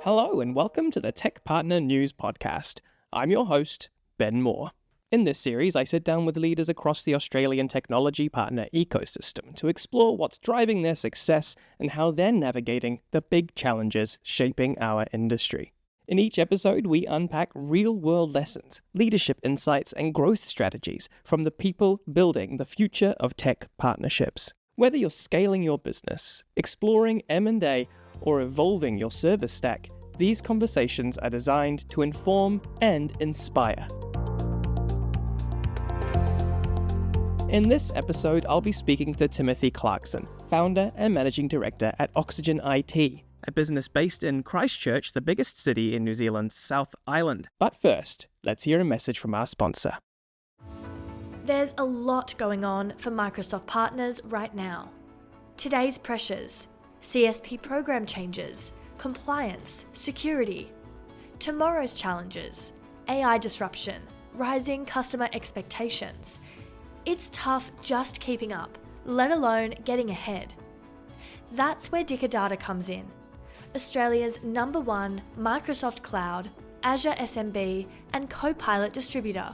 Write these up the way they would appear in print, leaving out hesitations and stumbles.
Hello and welcome to the Tech Partner News podcast. I'm your host, Ben Moore. In this series, I sit down with leaders across the Australian technology partner ecosystem to explore what's driving their success and how they're navigating the big challenges shaping our industry. In each episode, we unpack real-world lessons, leadership insights, and growth strategies from the people building the future of tech partnerships. Whether you're scaling your business, exploring M&A, or evolving your service stack, these conversations are designed to inform and inspire. In this episode, I'll be speaking to Timothy Clarkson, founder and managing director at OxygenIT, a business based in Christchurch, the biggest city in New Zealand's South Island. But first, let's hear a message from our sponsor. There's a lot going on for Microsoft partners right now. Today's pressures: CSP program changes, compliance, security. Tomorrow's challenges: AI disruption, rising customer expectations. It's tough just keeping up, let alone getting ahead. That's where Dicker Data comes in. Australia's #1 Microsoft Cloud, Azure SMB, and Copilot distributor.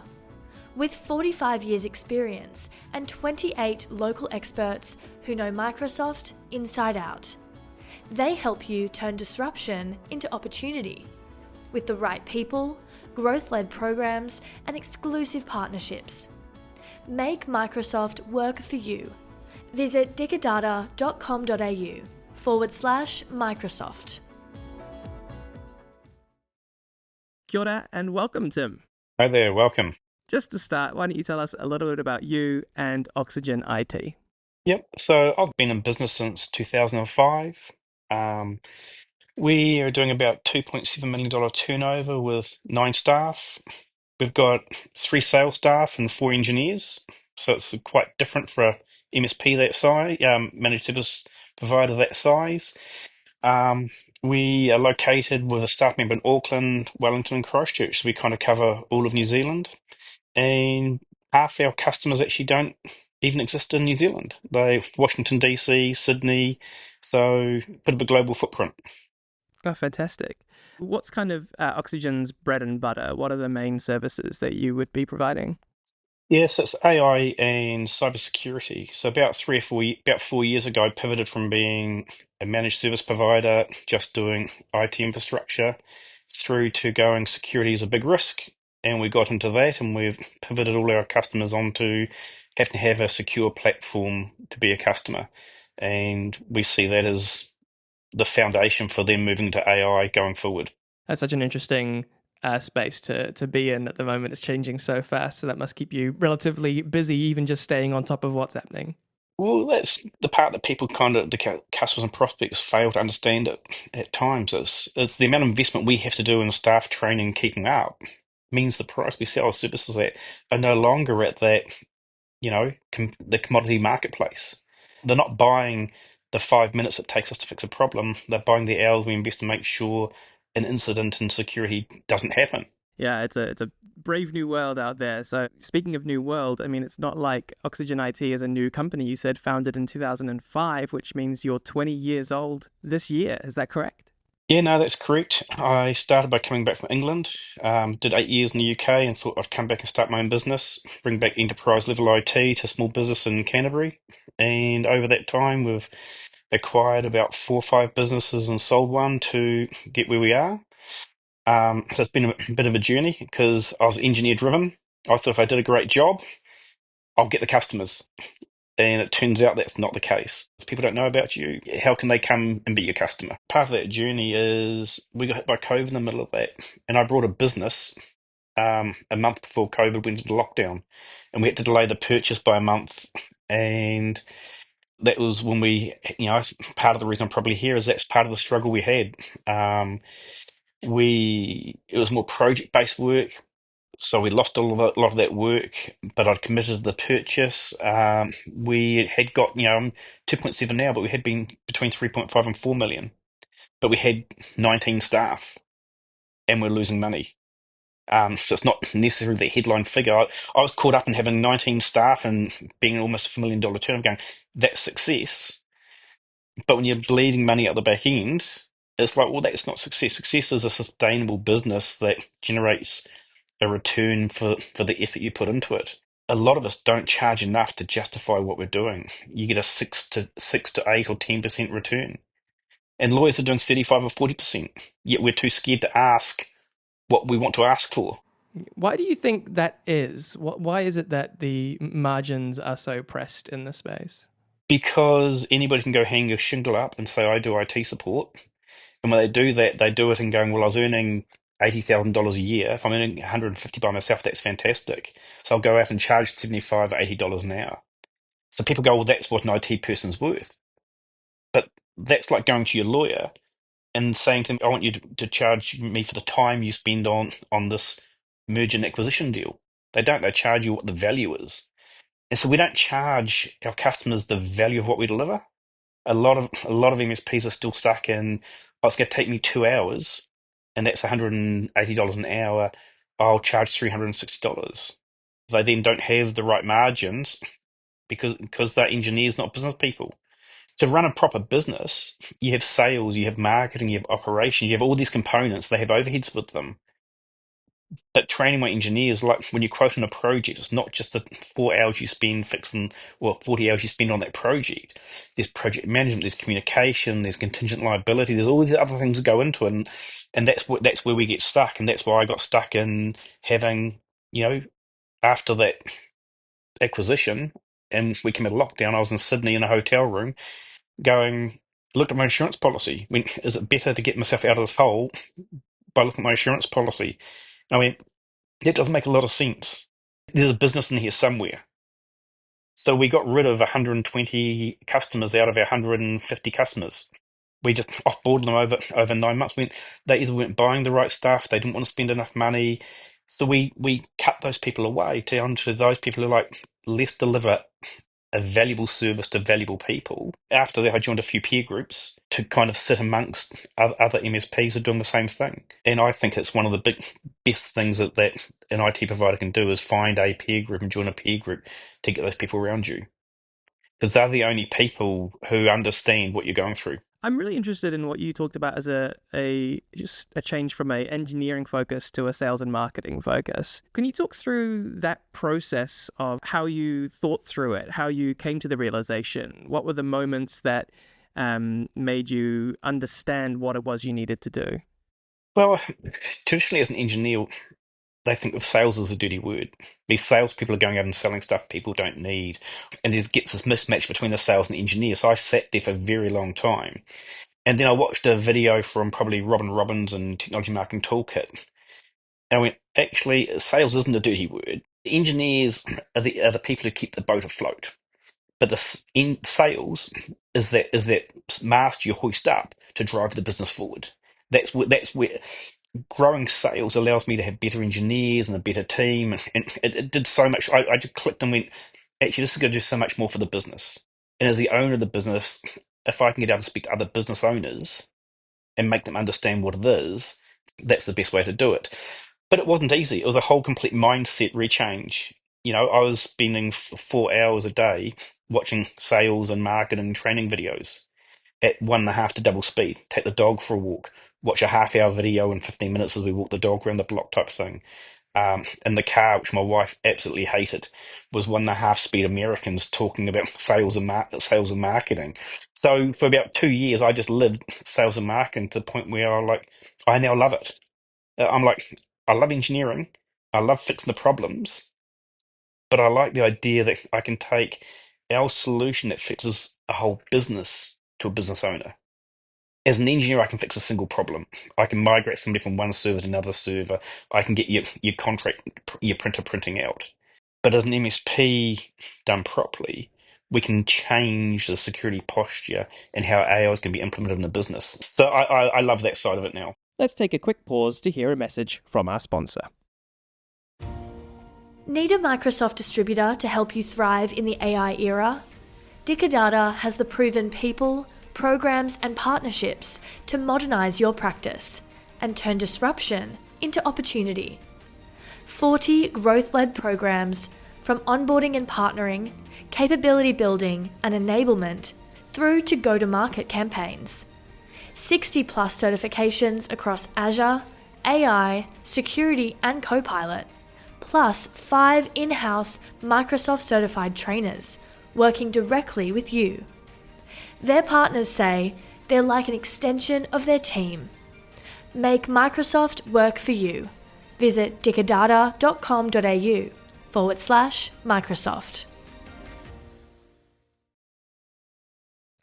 With 45 years experience and 28 local experts who know Microsoft inside out. They help you turn disruption into opportunity. With the right people, growth-led programs, and exclusive partnerships. Make Microsoft work for you. Visit dickerdata.com.au/Microsoft. Kia ora and welcome, Tim. Hi there, welcome. Just to start, why don't you tell us a little bit about you and OxygenIT? Yep, so I've been in business since 2005. We are doing about $2.7 million turnover with 9 staff. We've got 3 sales staff and 4 engineers, so it's quite different for a MSP that size, managed service provider that size. We are located with a staff member in Auckland, Wellington, and Christchurch, so we kind of cover all of New Zealand. And half our customers actually don't even exist in New Zealand. They're Washington, DC, Sydney, so a bit of a global footprint. Oh, fantastic. What's kind of Oxygen's bread and butter? What are the main services that you would be providing? Yes, it's AI and cybersecurity. So about 4 years ago, I pivoted from being a managed service provider, just doing IT infrastructure, through to going security is a big risk. And we got into that, and we've pivoted all our customers onto having to have a secure platform to be a customer. And we see that as the foundation for them moving to AI going forward. That's such an interesting space to be in at the moment. It's changing so fast, so that must keep you relatively busy, even just staying on top of what's happening. Well, that's the part that people the customers and prospects fail to understand at times. It's the amount of investment we have to do in staff training and keeping up means the price we sell our services at are no longer at that, the commodity marketplace. They're not buying the 5 minutes it takes us to fix a problem. They're buying the hours we invest to make sure an incident in security doesn't happen. Yeah, it's a brave new world out there. So speaking of new world, I mean, it's not like OxygenIT is a new company. You said founded in 2005, which means you're 20 years old this year. Is that correct? Yeah, no, that's correct. I started by coming back from England, did 8 years in the UK, and thought I'd come back and start my own business, bring back enterprise level IT to small business in Canterbury. And over that time, we've acquired about 4 or 5 businesses and sold one to get where we are. So it's been a bit of a journey because I was engineer driven. I thought if I did a great job, I'll get the customers. And it turns out that's not the case. If people don't know about you, how can they come and be your customer? Part of that journey is we got hit by COVID in the middle of that. And I brought a business a month before COVID went into lockdown. And we had to delay the purchase by a month. And that was when part of the reason I'm probably here is that's part of the struggle we had. It was more project-based work. So we lost a lot of that work, but I'd committed to the purchase. We had got, I'm 2.7 now, but we had been between 3.5 and 4 million. But we had 19 staff and we're losing money. So it's not necessarily the headline figure. I was caught up in having 19 staff and being almost a $1 million turnover going, that's success. But when you're bleeding money at the back end, It's like, well, that's not success. Success is a sustainable business that generates a return for the effort you put into it. A lot of us don't charge enough to justify what we're doing. You get a 6 to 8 or 10% return, and lawyers are doing 35 or 40%. Yet we're too scared to ask what we want to ask for. Why do you think that is? Why is it that the margins are so pressed in this space? Because anybody can go hang a shingle up and say, I do IT support. And when they do that, they do it and going, well, I was earning $80,000 a year. If I'm earning 150 by myself, that's fantastic. So I'll go out and charge 75 or $80 an hour. So people go, well, that's what an IT person's worth. But that's like going to your lawyer and saying to them, I want you to charge me for the time you spend on this merger and acquisition deal. They don't. They charge you what the value is. And so we don't charge our customers the value of what we deliver. A lot of MSPs are still stuck in, oh, it's going to take me 2 hours, and that's $180 an hour. I'll charge $360. They then don't have the right margins because they're engineers, not business people. To run a proper business, you have sales, you have marketing, you have operations, you have all these components. They have overheads with them. But training my engineers, like when you quote on a project, it's not just the 4 hours you spend fixing, or 40 hours you spend on that project. There's project management, there's communication, there's contingent liability, there's all these other things that go into it, and that's where we get stuck, and that's why I got stuck in having, after that acquisition, and we came out of lockdown, I was in Sydney in a hotel room, going, look at my insurance policy. Is it better to get myself out of this hole by looking at my insurance policy? I went, that doesn't make a lot of sense. There's a business in here somewhere. So we got rid of 120 customers out of our 150 customers. We just offboarded them over 9 months. They either weren't buying the right stuff, they didn't want to spend enough money. So we cut those people away down to those people who are like, let's deliver a valuable service to valuable people. After that, I joined a few peer groups to kind of sit amongst other MSPs who are doing the same thing. And I think it's one of the best things that an IT provider can do is find a peer group and join a peer group to get those people around you. Because they're the only people who understand what you're going through. I'm really interested in what you talked about as just a change from a engineering focus to a sales and marketing focus. Can you talk through that process of how you thought through it, how you came to the realization? What were the moments that made you understand what it was you needed to do? Well, traditionally as an engineer, they think of sales as a dirty word. These salespeople are going out and selling stuff people don't need. And there gets this mismatch between the sales and the engineer. So I sat there for a very long time. And then I watched a video from probably Robin Robbins and Technology Marketing Toolkit. And I went, actually, sales isn't a dirty word. Engineers are the people who keep the boat afloat. But in sales is that mast you hoist up to drive the business forward. That's where growing sales allows me to have better engineers and a better team, and it did so much. I just clicked and went, actually, this is going to do so much more for the business. And as the owner of the business, if I can get out and speak to other business owners and make them understand what it is, that's the best way to do it. But it wasn't easy. It was a whole complete mindset rechange. I was spending 4 hours a day watching sales and marketing and training videos at 1.5 to double speed. Take the dog for a walk, watch a half-hour video in 15 minutes as we walk the dog around the block type thing. In the car, which my wife absolutely hated, was 1.5 speed Americans talking about sales and marketing. So for about 2 years, I just lived sales and marketing to the point where I now love it. I'm like, I love engineering, I love fixing the problems, but I like the idea that I can take our solution that fixes a whole business to a business owner. As an engineer, I can fix a single problem. I can migrate somebody from one server to another server. I can get your printer printing out. But as an MSP done properly, we can change the security posture and how AI is going to be implemented in the business. So I love that side of it now. Let's take a quick pause to hear a message from our sponsor. Need a Microsoft distributor to help you thrive in the AI era? Data has the proven people, programs, and partnerships to modernize your practice and turn disruption into opportunity. 40 growth-led programs from onboarding and partnering, capability building and enablement, through to go-to-market campaigns. 60 plus certifications across Azure, AI, security, and Copilot, plus 5 in-house Microsoft certified trainers working directly with you. Their partners say they're like an extension of their team. Make Microsoft work for you. Visit dickadata.com.au/Microsoft.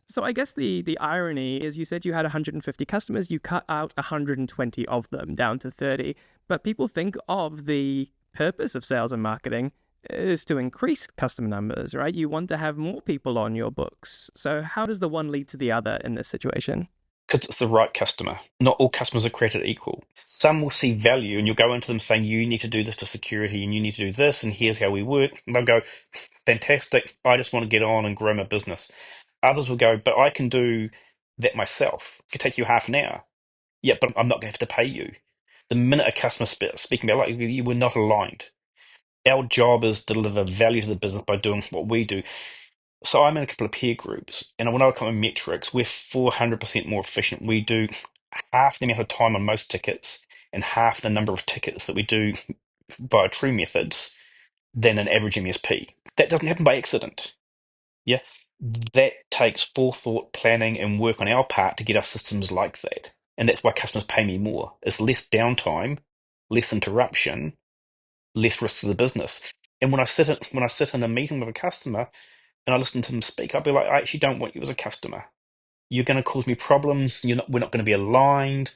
So I guess the irony is you said you had 150 customers, you cut out 120 of them down to 30, but people think of the purpose of sales and marketing is to increase customer numbers, right? You want to have more people on your books. So how does the one lead to the other in this situation? Because it's the right customer. Not all customers are created equal. Some will see value and you'll go into them saying, you need to do this for security and you need to do this and here's how we work. And they'll go, fantastic, I just want to get on and grow my business. Others will go, but I can do that myself. It could take you half an hour. Yeah, but I'm not going to have to pay you. The minute a customer speaking about, like, you were not aligned. Our job is to deliver value to the business by doing what we do. So I'm in a couple of peer groups, and when I look at my metrics, we're 400% more efficient. We do half the amount of time on most tickets and half the number of tickets that we do via true methods than an average MSP. That doesn't happen by accident. Yeah, that takes forethought, planning, and work on our part to get our systems like that. And that's why customers pay me more. It's less downtime, less interruption, less risk to the business. And when I sit in a meeting with a customer and I listen to them speak, I'll be like, I actually don't want you as a customer. You're going to cause me problems. We're not going to be aligned.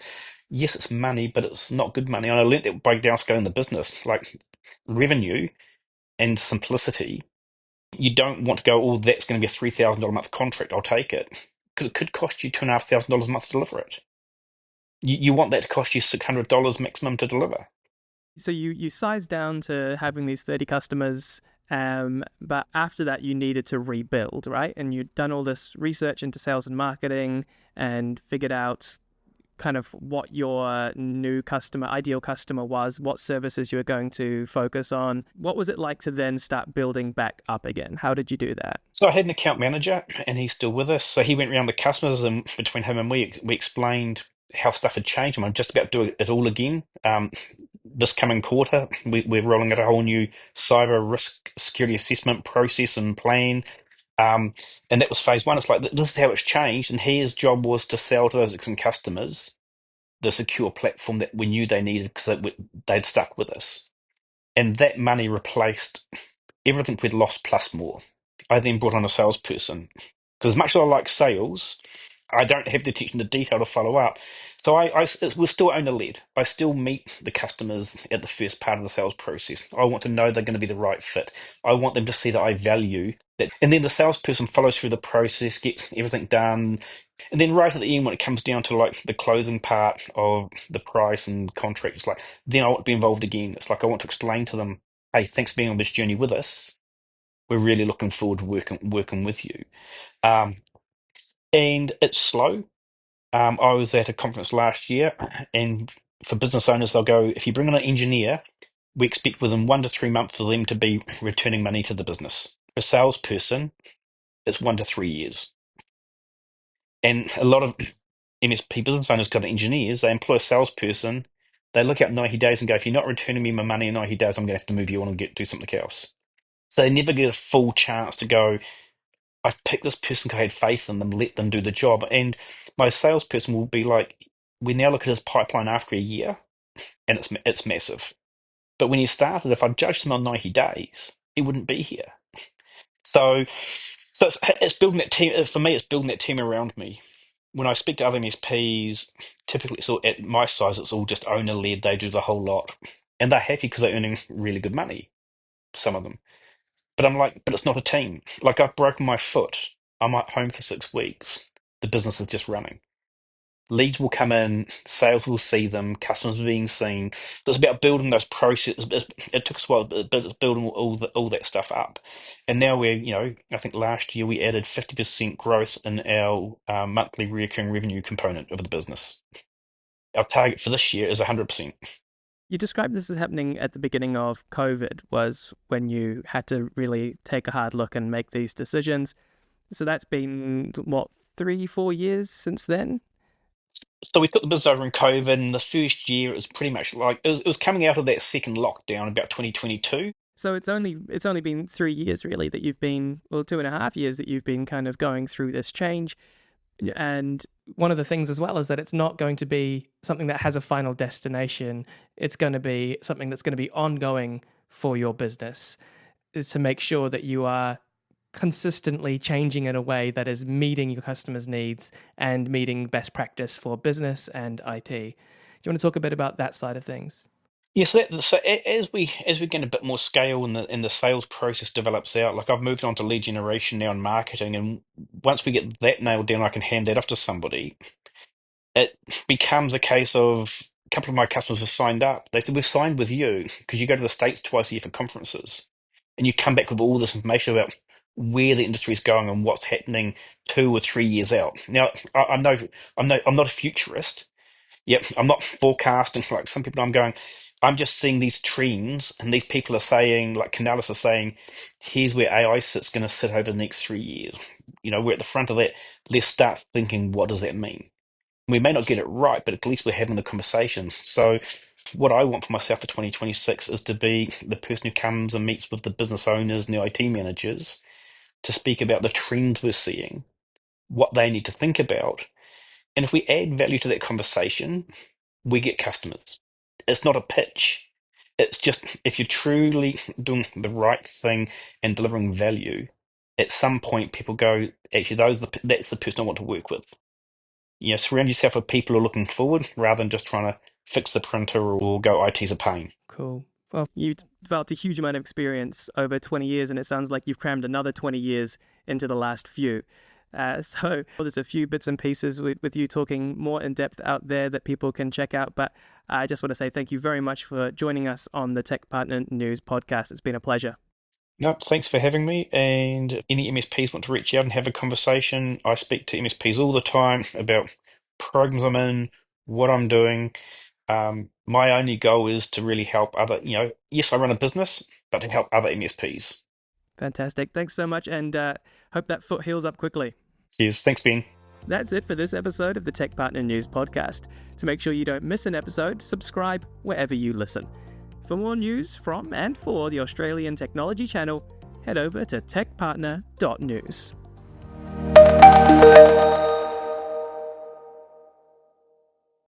Yes, it's money, but it's not good money. And I learned that by downscaling the business, like revenue and simplicity. You don't want to go, oh, that's going to be a $3,000 a month contract. I'll take it because it could cost you $2,500 a month to deliver it. You want that to cost you $600 maximum to deliver. So you sized down to having these 30 customers, but after that you needed to rebuild, right? And you'd done all this research into sales and marketing and figured out kind of what your new customer, ideal customer was, what services you were going to focus on. What was it like to then start building back up again? How did you do that? So I had an account manager, and he's still with us. So he went around the customers, and between him and we explained how stuff had changed. And I'm just about to do it all again. This coming quarter, we're rolling out a whole new cyber risk security assessment process and plan. And that was phase one. It's like, this is how it's changed. And his job was to sell to those existing customers the secure platform that we knew they needed because they'd stuck with us. And that money replaced everything we'd lost plus more. I then brought on a salesperson because as much as I like sales, I don't have the attention to detail to follow up. So we're still owner-led. I still meet the customers at the first part of the sales process. I want to know they're going to be the right fit. I want them to see that I value that. And then the salesperson follows through the process, gets everything done. And then right at the end, when it comes down to like the closing part of the price and contract, it's like, then I want to be involved again. It's like I want to explain to them, hey, thanks for being on this journey with us. We're really looking forward to working with you. Um, and it's slow. I was at a conference last year, and for business owners, they'll go, if you bring on an engineer, we expect within 1 to 3 months for them to be returning money to the business. A salesperson, it's 1 to 3 years. And a lot of MSP business owners got engineers, they employ a salesperson, they look at 90 days and go, if you're not returning me my money in 90 days, I'm going to have to move you on and do something else. So they never get a full chance to go, I've picked this person because I had faith in them, let them do the job. And my salesperson will be like, we now look at his pipeline after a year, and it's massive. But when he started, if I judged him on 90 days, he wouldn't be here. So, it's building that team. For me, it's building that team around me. When I speak to other MSPs, typically, so at my size, it's all just owner led. They do the whole lot, and they're happy because they're earning really good money. Some of them. But I'm like, but it's not a team. Like I've broken my foot. I'm at home for 6 weeks. The business is just running. Leads will come in, sales will see them, customers are being seen. So it's about building those processes. It took us a while, but it's building all that stuff up. And now I think last year we added 50% growth in our monthly recurring revenue component of the business. Our target for this year is 100%. You described this as happening at the beginning of COVID, was when you had to really take a hard look and make these decisions. So that's been, what, 3-4 years since then? So we took the business over in COVID, and the first year it was pretty much like it was coming out of that second lockdown about 2022. So it's only been 3 years really that you've been, well, 2.5 years that you've been kind of going through this change. And one of the things as well is that it's not going to be something that has a final destination. It's going to be something that's going to be ongoing for your business, is to make sure that you are consistently changing in a way that is meeting your customers' needs and meeting best practice for business and IT. Do you want to talk a bit about that side of things? Yes, as we get a bit more scale and the sales process develops out, like I've moved on to lead generation now and marketing, and once we get that nailed down, I can hand that off to somebody. It becomes a case of a couple of my customers have signed up. They said, "We've signed with you because you go to the States twice a year for conferences, and you come back with all this information about where the industry is going and what's happening 2 or 3 years out." Now, I'm not a futurist. Yep, I'm not forecasting like some people. I'm just seeing these trends, and these people are saying, like Canales are saying, here's where AI sits going to sit over the next 3 years. We're at the front of that. Let's start thinking, what does that mean? We may not get it right, but at least we're having the conversations. So, what I want for myself for 2026 is to be the person who comes and meets with the business owners and the IT managers to speak about the trends we're seeing, what they need to think about. And if we add value to that conversation, we get customers. It's not a pitch. It's just if you're truly doing the right thing and delivering value, at some point people go, actually, that's the person I want to work with. Surround yourself with people who are looking forward rather than just trying to fix the printer or go IT's a pain. Cool. Well, you've developed a huge amount of experience over 20 years, and it sounds like you've crammed another 20 years into the last few. So there's a few bits and pieces with you talking more in depth out there that people can check out. But I just want to say thank you very much for joining us on the Tech Partner News podcast. It's been a pleasure. No, thanks for having me. And any MSPs want to reach out and have a conversation, I speak to MSPs all the time about programs I'm in, what I'm doing. My only goal is to really help yes, I run a business, but to help other MSPs. Fantastic. Thanks so much, and hope that foot heals up quickly. Cheers. Thanks, Ben. That's it for this episode of the Tech Partner News podcast. To make sure you don't miss an episode, subscribe wherever you listen. For more news from and for the Australian Technology Channel, head over to techpartner.news.